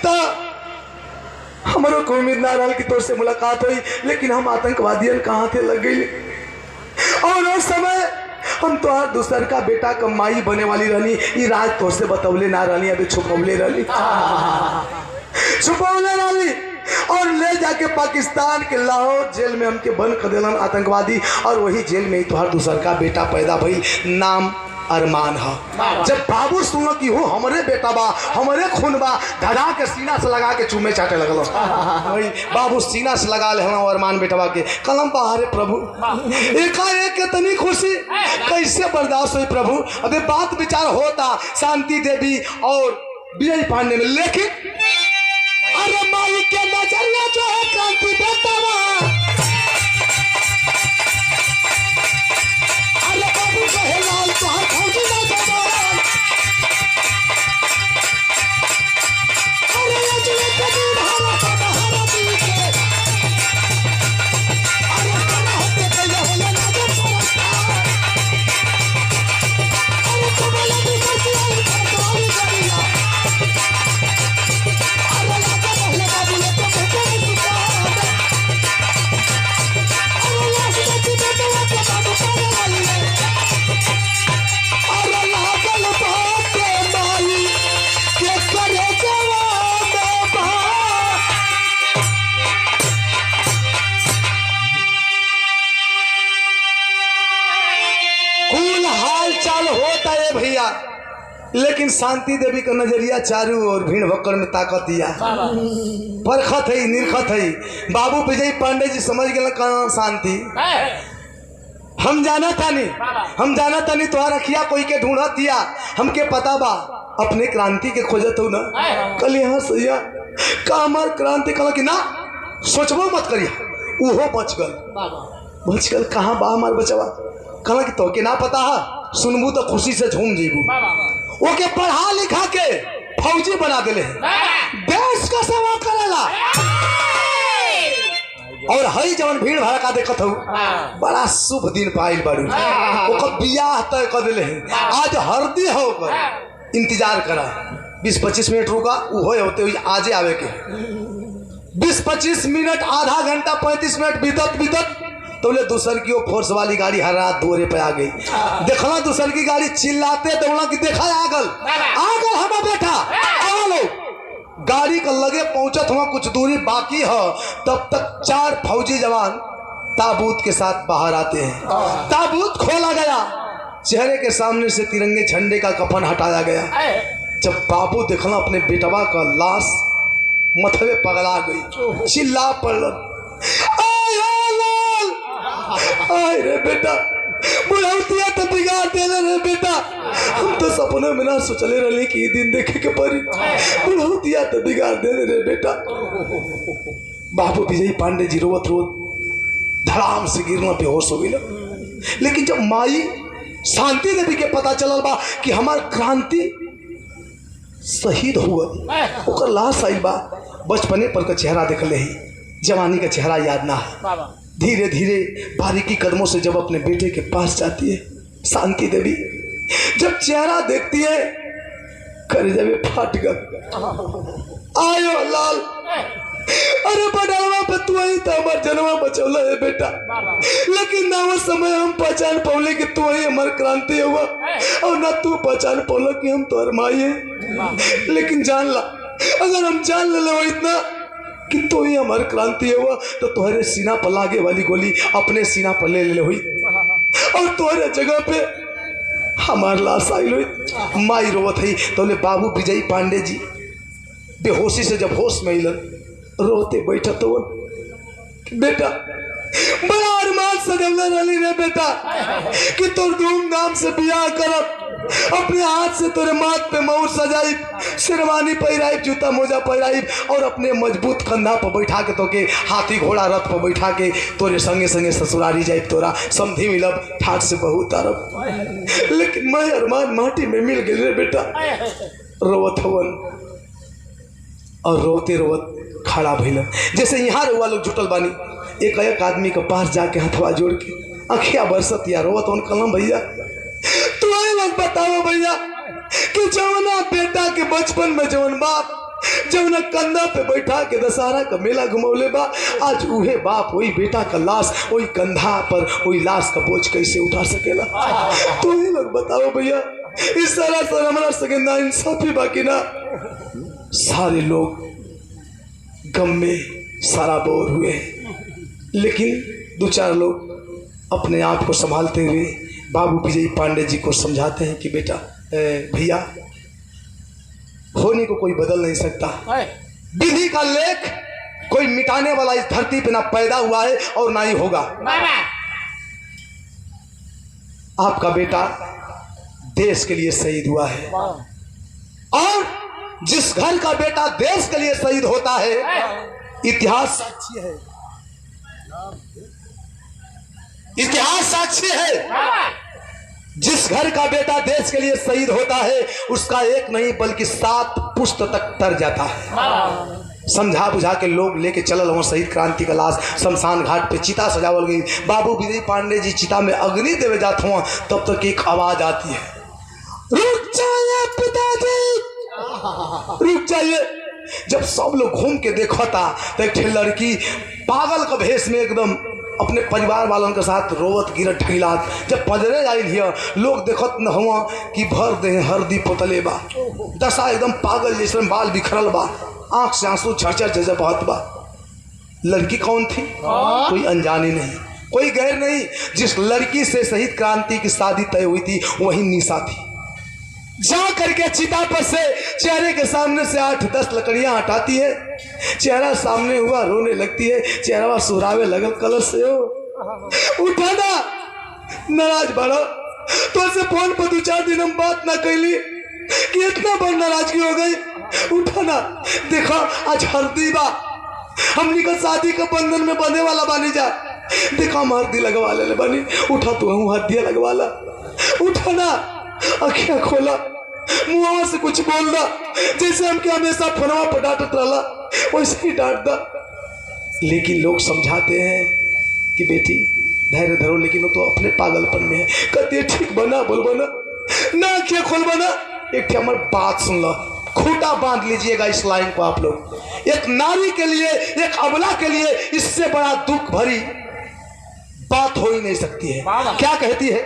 तो हमारो को उम्मीद ना रहा कि तोर से मुलाकात हुई, लेकिन हम आतंकवादियन कहाँ थे लग गई। और उस समय हम तो दूसर का बेटा कमाई बने वाली रहनी, ये राज तो से बतौले ना रहनी, अभी छुपौले रहनी, छुपौले रहनी। और ले जाके पाकिस्तान के लाहौर जेल में हमके बंद कर दिलन आतंकवादी। और वही जेल में ही तुहार दूसर का बेटा पैदा भई, नाम अरमान है। जब बाबू सुनो कि हो हमारे बेटा बा, हमारे खून बा, धरा के सीना से लगा के चूमे चाटे लगल। वही बाबू सीना से लगा ले अरमान बेटवा के कलम बाहरे प्रभु। एकाएक कितनी खुशी कैसे बर्दाश्त हुई प्रभु। अबे बात विचार होता शांति देवी और विजय पांडे में, लेकिन अरे माई के नजरिया जो है क्रांति बेटा बा, अरे बाबू कहे लाल तुहार फौजी ना जवान, अरे अजले कभी भारत बहारा दी के, अरे कना होते कहिया होला ना जो परस्तार, अरे तुम्हारा भी करती आई करतवाली करिया, अरे लाजा पहले बाबू ले तो बेटे में सुतार, अरे लाश बेटी बेटे वाके बाबू पाने वाली है, अरे लागल बाटे माई के करे जवाब बा। कुल हाल चाल होता है भैया, लेकिन शांति देवी का नजरिया चारू और भीड़ भक्कड़ में ताकत दिया, परखत है निरखत है। बाबू विजय पांडे जी समझ गए कहाँ शांति। हम जाना था नहीं तुम्हारा रखिया कोई के ढूंढत दिया, हमके पता बा अपने क्रांति के खोजत हो ना। कल यहाँ सैया का हमार क्रांति कल कि ना सोचबो मत करिया, उहो बच गल कहाँ बा हमार बचवा। कल कि तो के ना पता है, सुनबू तो खुशी से झूम जीबू। ओके पढ़ा लिखा के फौजी बना दिले, देश का सेवा करेला। और हई जवन भीड़ भड़का देखत हो, बड़ा शुभ दिन पाइल बाड़ू, ओकर बियाह तय कर दिले। आज हरदी हो कर इंतजार करा, 20-25 मिनट रुका, उहो होते हुई आजे आवे के। 20-25 मिनट, आधा घंटा, 35 मिनट बीतत तो ले दूसर की वो फोर्स वाली गाड़ी हर रात दूरे पे आ गई। देखला दूसर की गाड़ी, चिल्लाते दौड़ा कि देखा आगल हमारा बेटा आलो। गाड़ी का लगे पहुंचत हुआ कुछ दूरी बाकी है, तब तक 4 फौजी जवान ताबूत के साथ बाहर आते हैं। ताबूत खोला गया, चेहरे के सामने से तिरंगे झंडे का कफन हटाया गया। जब बाबू देखला अपने बेटवा का लाश, मथवे पगला गई, चिल्ला पड़ल, आए रे बेटा, बुढ़ौतिया तो बिगाड़ देले रे बेटा। हम तो सपने में ना सोचले रही कि ये दिन देखे के परी, बुढ़ौतिया तो बिगाड़ देले रे बेटा। बाबू विजय पांडे जी रोवत धड़ाम से गिरना बेहोश हो गई। लेकिन जब माई शांति देवी के पता चलल बा कि हमार क्रांति शहीद हुआ, ओकर लाश आइल बा, बचपने पर का चेहरा देखले ही, जवानी का चेहरा याद ना है। धीरे धीरे बारीकी कदमों से जब अपने बेटे के पास जाती है शांति देवी, जब चेहरा देखती है कलेजे में फाट गया। आयो लाल, अरे बड़ावा पे तू ही तो हमार जनवा बचौला है बेटा, लेकिन ना वो समय हम पहचान पौले कि तू ही हमार क्रांति हुआ, और ना तू पहचान पौला कि हम तो माई है। लेकिन जान ला, अगर हम जान ले वो इतना कि तो ही हमारे क्रांति हुआ, तो तुम्हारे सीना पर लागे वाली गोली अपने सीना पर ले हुई, और तुम्हारे जगह पे हमार लाश आई हुई। माई रोवत है तो ले बाबू विजय पांडे जी बेहोशी से जब होश में इलन, रोते बैठा तो बेटा बड़ा अरमान सजवले रही रे बेटा कि तोर धूमधाम से बियाह करब, अपने हाथ से तोरे माथ पे मऊर सजाई, शेरवानी पहिराई, जूता मोजा पहिराई, और अपने मजबूत कंधा पर बैठा के तोके हाथी घोड़ा रथ पर बैठा के तोरे संगे संगे ससुरारी जाए, तोरा समधी मिलब, ठाट से बहू तारब। लेकिन मैं अरमान माटी में मिल गए रे बेटा। रोवत हवन और रोते रोवत खड़ा भइल, जैसे यहाँ रुआ लोग जुटल बानी, एक एक आदमी के पास जाके हथवा जोड़ के अखिया बरसत या रोवत उन कलम, भैया तू लोग बताओ भैया कि जवना बेटा के बचपन में जवन बाप जब ना कंधा पे बैठा के दशहरा का मेला घुमौले बा, आज उहे बाप वही बेटा का लाश वही कंधा पर वही लाश का बोझ कैसे उठा सकेला? तो ये लोग बताओ भैया, इस तरह से हमारा सगेंदा इंसाफी बाकी ना। सारे लोग गम में सराबोर हुए, लेकिन दो चार लोग अपने आप को संभालते हुए बाबू विजय पांडे जी को समझाते हैं कि बेटा भैया, होने को कोई बदल नहीं सकता, विधि का लेख कोई मिटाने वाला इस धरती पे ना पैदा हुआ है और ना ही होगा। आपका बेटा देश के लिए शहीद हुआ है, और जिस घर का बेटा देश के लिए शहीद होता है, इतिहास साक्षी है, इतिहास साक्षी है। जिस घर का बेटा देश के लिए शहीद होता है, उसका एक नहीं बल्कि 7 पुश्त तक तर जाता है। समझा बुझा के लोग लेके चलल वहाँ शहीद क्रांति का लाश शमशान घाट पे चिता सजावल गई। बाबू विजय पांडे जी चिता में अग्नि देवे जाते हुआ, तब तक एक आवाज आती है, रुक जाइए पिताजी, रुक जाइए। जब सब लोग घूम के देखा था तो एक लड़की पागल का भेष में एकदम अपने परिवार वालों के साथ रोवत गिरत ढिलात, जब पजरे आई हिया, लोग देखत न हुआ कि भर दे हरदी पोतले बा, दशा एकदम पागल जैसे, बाल बिखरल बा, आंख से आंसू झरझर जैसे बहत बा। लड़की कौन थी? कोई अनजानी नहीं, कोई गैर नहीं। जिस लड़की से शहीद क्रांति की शादी तय हुई थी वही निशा थी। जा करके चिता पर से चेहरे के सामने से 8-10 लकड़ियां हटाती है, चेहरा सामने हुआ, रोने लगती है, चेहरा सुरावे लगल कलर से, हो उठाना नाराज बड़ा तो से फोन पर 2-4 दिन हम बात ना कैली कि इतना बड़ नाराजगी हो गई। उठाना देखा, आज हल्दी बा, हमनी का शादी का बंधन में बंधे वाला बानी जा, देखा हम हल्दी लगवा ले बानी, उठा तू हल्दिया लगवा ला। उठाना अखियां खोला, मुँह से कुछ बोलना, जैसे हम क्या हमेशा फोनवा पर डांटत रहा वैसे ही डांट दा। लेकिन लोग समझाते हैं कि बेटी धैर्य धरो, लेकिन वो तो अपने पागलपन में है। कहते ठीक बना, बोल बना ना, अखियां खोल बना। एक हमारी बात सुन लो, खूंटा बांध लीजिएगा इस लाइन को आप लोग। एक नारी के लिए, एक अबला के लिए इससे बड़ा दुख भरी बात हो ही नहीं सकती है। क्या कहती है?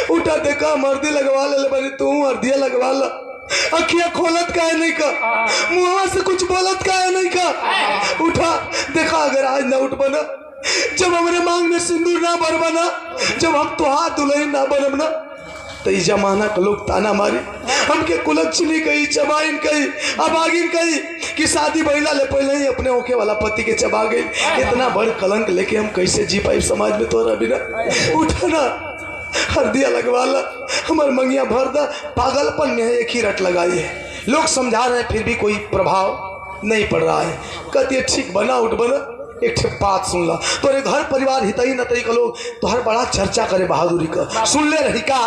उठा देखा मर्दी लगवा ले बनी, तू अर्दिया लगवा ला। अखियां खोलत का है नहीं का, मुँह से कुछ बोलत का है नहीं का। उठा देखा, अगर आज ना उठ बना, जब हमारे मांग में सिंदूर ना भर बना, जब हम तुहार दुल्हन ना बनब ना, तो इस जमाना के लोग ताना मारी, हमके कुलक्षणी कही, चबाइन कही, अबागिन कही कि शादी बहिला ले पहले ही अपने ओके वाला पति के चबा गई। इतना बड़ कलंक लेके हम कैसे जी पाई समाज में तोरा बिना। उठाना हल्दिया लगवा ला, हमारे मंगिया भर दा। पागलपन में है, एक ही रट लगाई है। लोग समझा रहे हैं फिर भी कोई प्रभाव नहीं पड़ रहा है। कहती है ठीक बना, उठ बना। एक बात सुन ला, तोरे घर परिवार हितई नतई का लोग तो हर बड़ा चर्चा करे बहादुरी का, सुन ले रही का।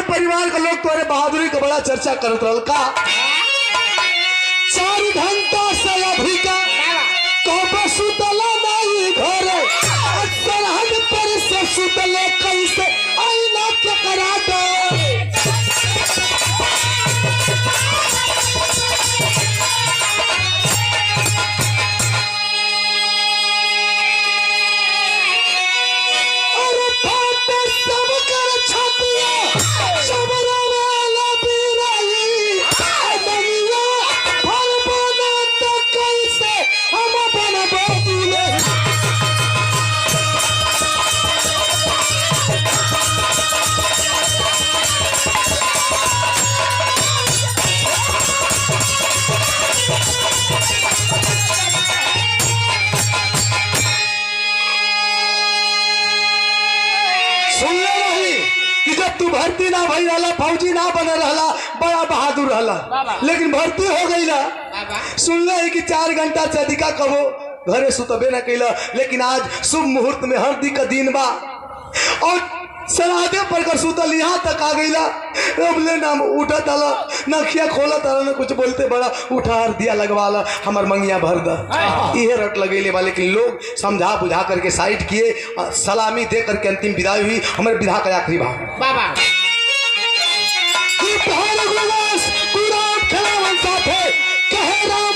परिवार का लोग तोरे बहादुरी का बड़ा चर्चा करत रहल का। 4 घंटा से अभी का तो सुतला नहीं घर, सरहद पर से सुतले कैसे आईना के करा दो। जब तू भर्ती ना भई रहला, फौजी ना बने रहला, बड़ा बहादुर रहला, लेकिन भर्ती हो गई ना, सुनले है कि 4 घंटा से अधिका कबो घरे सुतबे ना कैला, लेकिन आज शुभ मुहूर्त में हल्दी का दिन बा और सरादे पर कर सुतल यहाँ तक आ गईला। अब ले नाम उठा ताला, नखिया खोला ताला, ना कुछ बोलते बड़ा उठा दिया लगवाला, हमार मंगिया भर दा, ये रट लगेले वाले। लेकिन लोग समझा बुझा करके साइड किए, सलामी दे करके अंतिम विदाई हुई। हमारे विधा का आखिरी भाव बाबा कहे राम